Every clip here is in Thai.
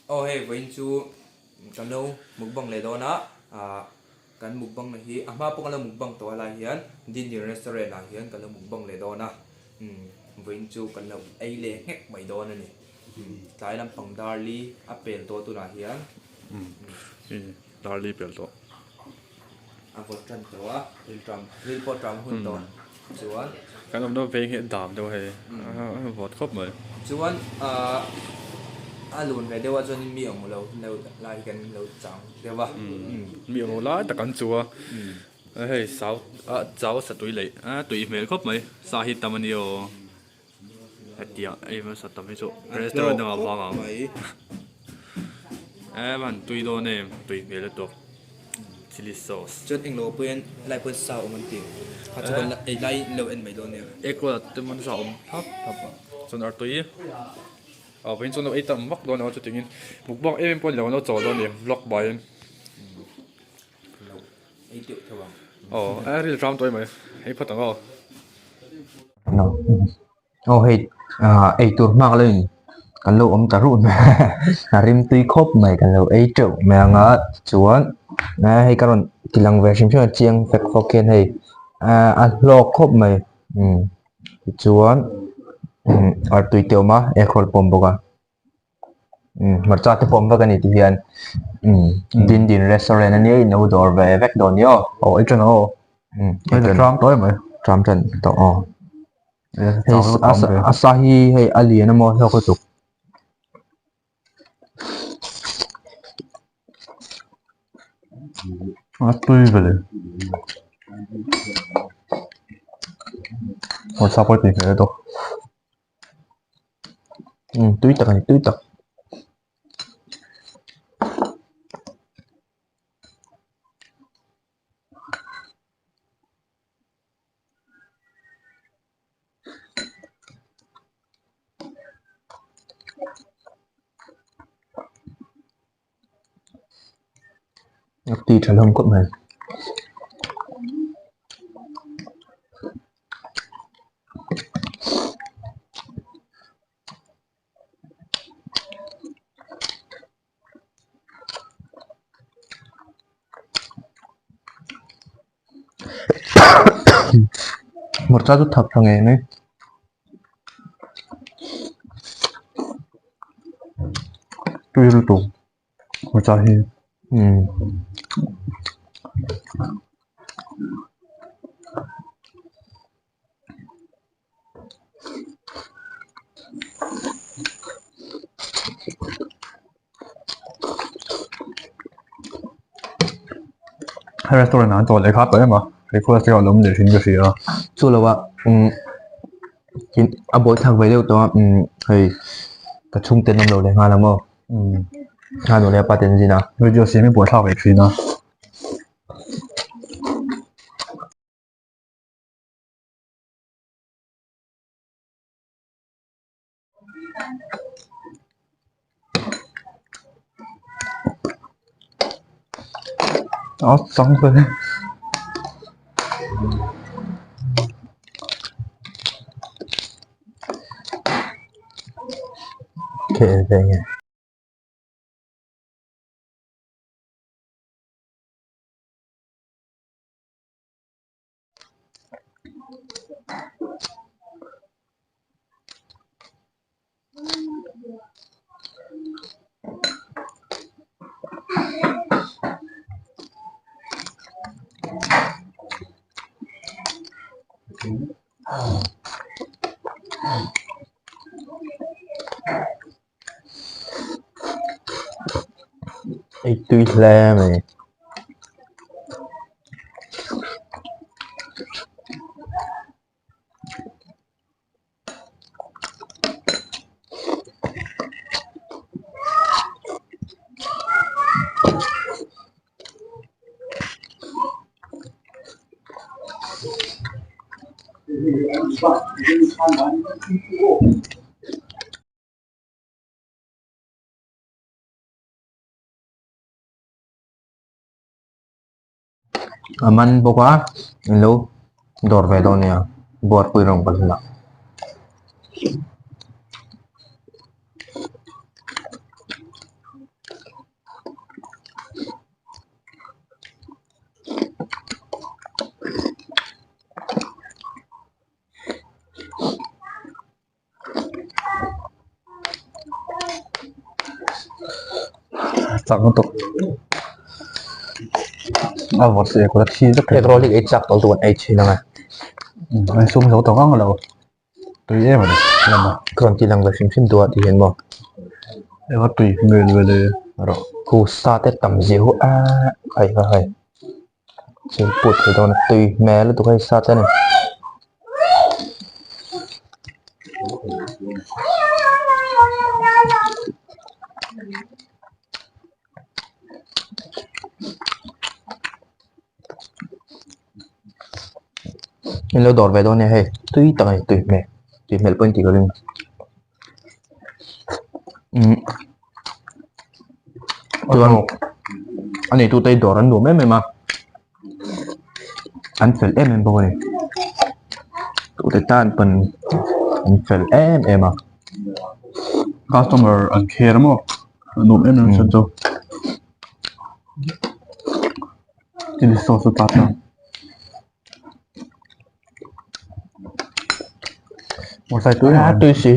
hey với chú cần đâu mục bằng lấy đó nó cần mục bằng này hi mà bông là mục bằng to là hiền din di restaurant là hiền cần là mục bằng lấy đó na với chú cần là ai lệ ngách mấy đó này cái làm bằng darli apple to tu là hiền darli bel to vật trần to real pot trầm hun to chú anh cái nó về hiện đàm đâu hay vọt khóc mà chú anh luôn về đâu cho nên miệng một lâu lại gần lâu trắng được không miệng một lá tất cả chúa hay sáu cháu sẽ tuổi lệ tuổi mẹ khóc mấy sao hít tầm nhiều hết tiệt em mà sao tầm mấy chỗ restaurant nào mà vắng bạn tuổi đó nè tuổi mẹ là tốt chili sauce chút anh lô bên lại bên sau mình tìm họจะเป็นไอ้ไล่เราเอ็นไม่โดนเนี่ยก็จะมันสาวครับส่วนอันตัวเป็นส่วนไอ้ตั้มวักโดนเอาจุดอย่างนี้บุกบอกเป็นปนเหล่าเราจอดโดนเนี่ยล็อกใบไอ้เดี๋ยวเถอะว่าที่ทำตัวไหมให้พัฒนาhey ai tur mak lên kan lo om tarun harim tui khop mai kan lo ai trâu mẹ ngã chuan na hay karon kilang version cho chiang fek foken hey lo khop mai chuan ar tui teo ma e khol pom boka mar cha te pom boka ni ti hian din restaurant ani no dor ve vek don yo ai chân ô ai tram tối mà tram chân to Asahi hay alien mo theo cái tục tươi về một sao có tiền nữa đâu tươi tật đi trở lông của mình một trái rất thật thằng này tươi luôn tụ một trái hi hay restaurant nàoตัวเลยครับไปมั้ยไอ้พวกที่เราล้มเหลวทิ้งก็เสีย chú là vậy chính bố thằng với điều đó thì cái trung tên năm đầu này là mơ hai đầu này ba tên gì nào 那就前面不差委屈呢脏分kệ về nhà Ê, tuy le mày aman boka lo dor ve don ya bor pui rong pala จับมันตกเอาหมดเสียกูละทีสัก เอกโรลิกไอจักตัวไอชีนังไง ไอ้ซุ่มเขาตัวก้องเราตัวเย่มาเลยเรามา ครอนที่ลังเวอร์ชิมตัวที่เห็นบ่ ไอ้ว่าตุยเงินไปเลย รอกูสตาร์ทต่ำเจียวใครก็ใครเจียวปวดไปตอนตุยแม่แล้วตัวใครสตาร์ทเนี่ยนี่เราดอดไปตอนนี้เฮ้ยตุยตั้งไงตุยแม่เปิ้ลตีก็เรื่องตัวอันนี้ตัวเตยดอรันดูแม่ไม่มาอันเฟลเอ็มเป็นบ่เนี่ยตัวเตยต้านเป็นอันเฟลเอ็มอ่ะ customer อันเคร์มั้งหนุ่มเอ็มฉันจะที่ดิสโซสตาร์ทนะหมดใส่ตัว ตุยสิ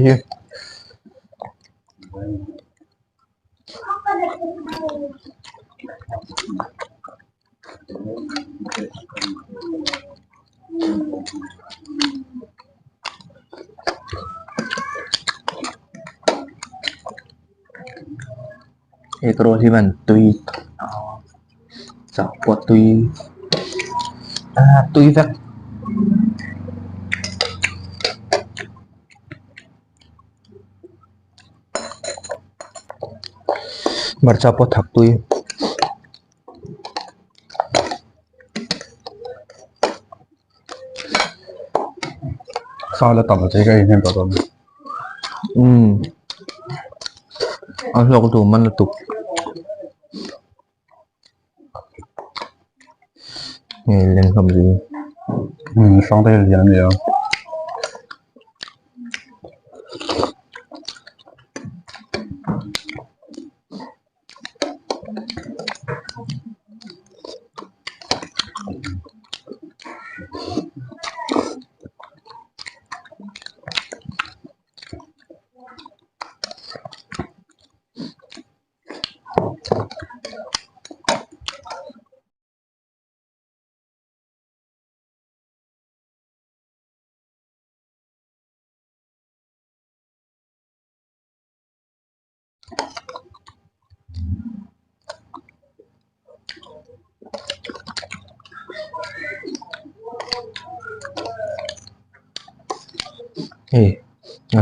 เอกโรที่มันตุยจับปวดตุยตุยสักมาจับปวดถักตุยซาแล้วต่อมาใช้ก็ยังต่อตอน เอาเราก็ดูมันละตุกนี่เล่นคำดี 双倍的颜料。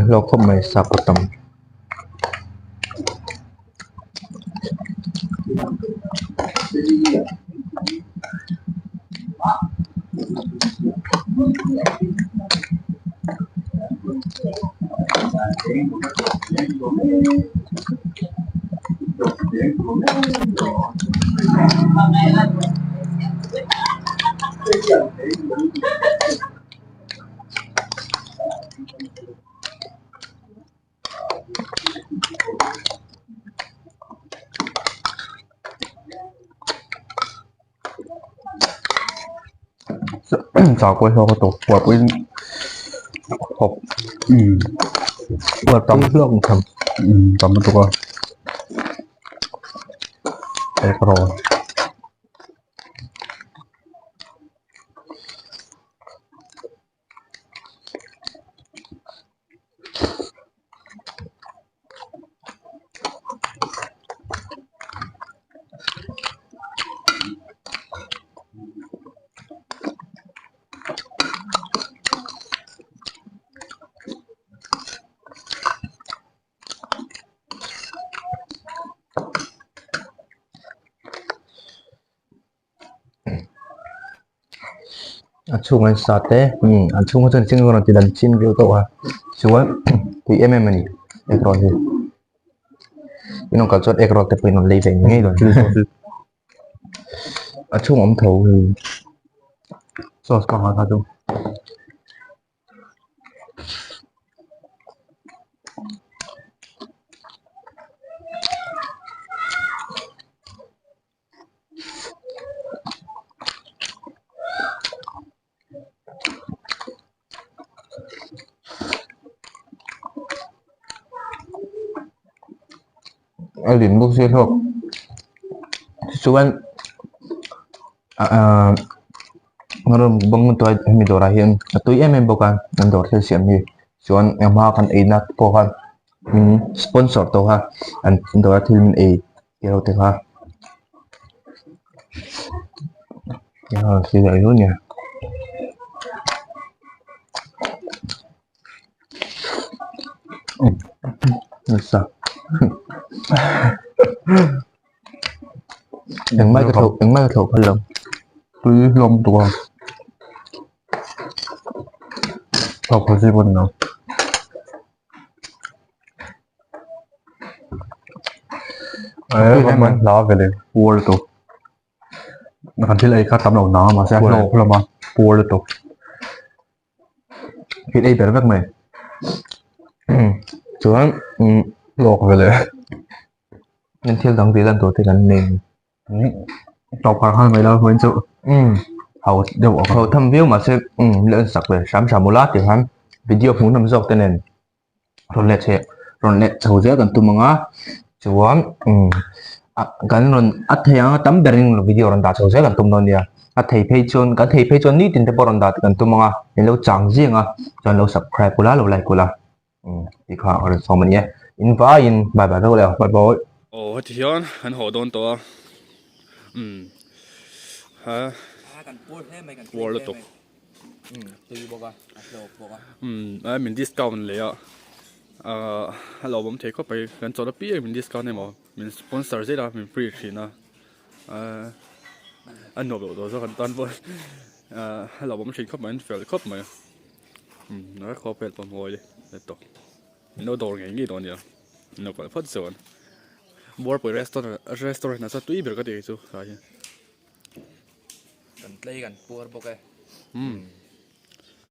เราเข้ามาสับปะตำสาวกล้วยทอดกระตุกปวดวิ่งหกปวดตำเครื่องทำ ตำมันตัวเอกโรช่วงนั้นสาเต้ช่วงนั้นจริงๆเราติดดันชินเกี่ยวกับว่าช่วงที่เอ็มนี่เอกรอนที่พี่น้องก็จดเอกรอนแต่เป็นนนเลยเป็นไงด้วยช่วงอมเถาคือ ซอสก่อนนะครับจุ๊ ở điểm bốc xếp thuộc ส่วนngaro bang to mi dora hian tui em em boka nan dor thel siam hi chuan engma kan eina po khan sponsor to ha an dora thil min e kero te ha ya si ai luôn nha sa engma ka thau phalam tui lom tua thau phơi gì bún nàoมันล้อไปเลยปัวเลยตัวนักที่เลยข้าทำเราหนามาแซ่บโลกเรามาปัวเลยตัว คิดไอ้แบบแบบไหนส่วน โลกไปเลย นั่นเที่ยวดังตีกันตัวที่กันเอง ตอกผ่านข้างไปแล้วเหมือนจะเขาเดี๋ยวออก เขาทำวิวมาเสร็จเลื่อนสักเลย3 มูลาที่ฮันวิดีโอผมทำจอกเต็นนรอนเล็ตเชรอนเล็ตเขาเจอกันตัวมังอ่ะส่วนกันรอนอัดเทียงตั้มเบริงวิดีโอรอนดาเขาเจอกันตัวนั้นเนี่ยอัดเทียเพจนกันเทียเพจนนี่ตินเตปรอนดากันตัวมังอ่ะเห็นเราจังเสียงอ่ะจนเรา subscribe กูละเราไลค์กูละอีกข้าวอะไรสองมันเนี่ยอินฟ้าอินบายบายแล้วบายบายโอ้ที่ย้อนหันหัวโดนตัวฮะวัวละตกตีบอกว่าโลบอกว่ามันดิสคาวน์เลยอ่ะเราผมเทเข้าไปกันจอดปีมันดิสคาวน์เนี่ยมั้งมันสปอนเซอร์ใช่ไหมมันฟรีชินะอันโนเบลตัวสักกันตอนบนเราผมเทเข้าไปมันเฟลเข้าไปแล้วเขาเป็นตัวมวยเลยตกโน้ตโดนไงงี้ตัวเดียวโน้ตเป็นพัดส่วนบัวเปิดร้านน่ะสักตัวอีเบลก็ดีสุดใช่กันเล่กันปวดบอกเลย